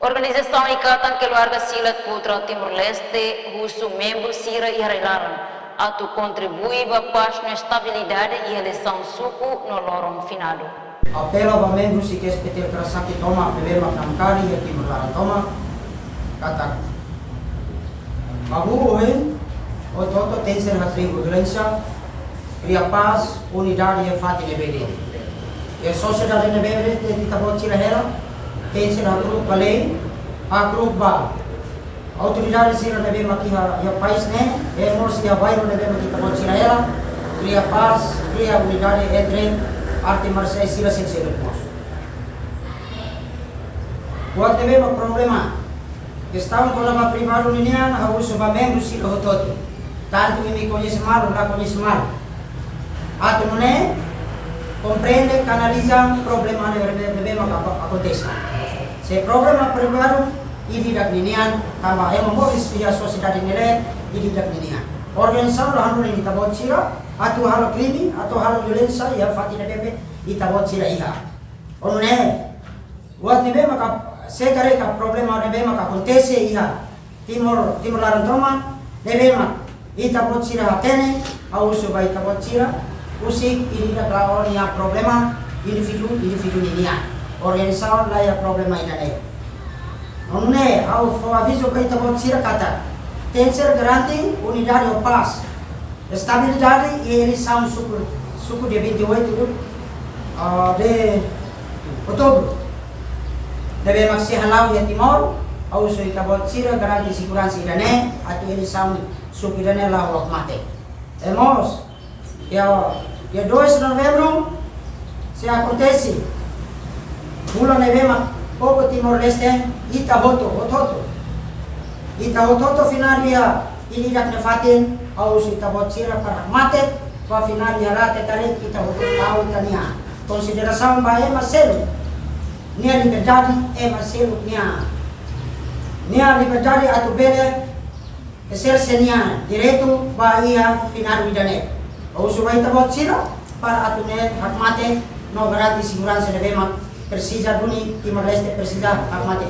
Organização Ikatan Keluarga Silat Putra Timor-Leste, russo membro Sira e Arelaran, atu contribui para a paz na estabilidade e eleição suku no lorong finado. Apelo para membros que espetel kerasaki toma problema namkari ya Timor-Leste toma kata mabuhin ototo tenser hatri violência cria paz unidade e fati nebede e sociedade nebede kita buat cirahera tenser grup balai a grup ba autoridade sira nebe makiha ya país ne e morsi ya bairro nebe kita buat cirahera cria paz cria unidade entre arte marciais sira sincero pos buat nebe mak problema estão com a primeira reunião a uso para membros se hotote tanto que me conhece mal ou não conhece mal a tu não compreende canaliza problema de acontece se problema primeiro ini dak ninian tambah yang memoris via sociedade nele ini dak ninian organização lo hanu ni tabot sira atau halo krimi atau halo violência ya fatina bebe itabot sira iha onu ne buat nebe maka sekare ka problema nebe maka acontece iha Timor-Leste toma nebe maka itabot sira hatene au suba itabot sira usik ini dak lawan ya problema individu ninia organização lá ya problema ina ne onne au fo aviso ka itabot sira kata tenser garanti unidade ou paz estabilidade e eleição suku de 28 de outubro deve masih halau ya Timor au so itabot sira garanti segurança irane atu eleição suku irane la wak mate emos ya 2 de novembro se acontece bulan novembro povo Timor-Leste Itahoto final ya ini dak nefatin au so itabot sira para mate wa final ya rate tarik Itahoto tau tania consideração bae Marcelo nia liberdade é Marcelo nia liberdade atu bele exerce nia direito bahia final widane ou so vai tabot sira para atu ne hak mate no garanti segurança de bema precisa duni Timor-Leste precisa hak mate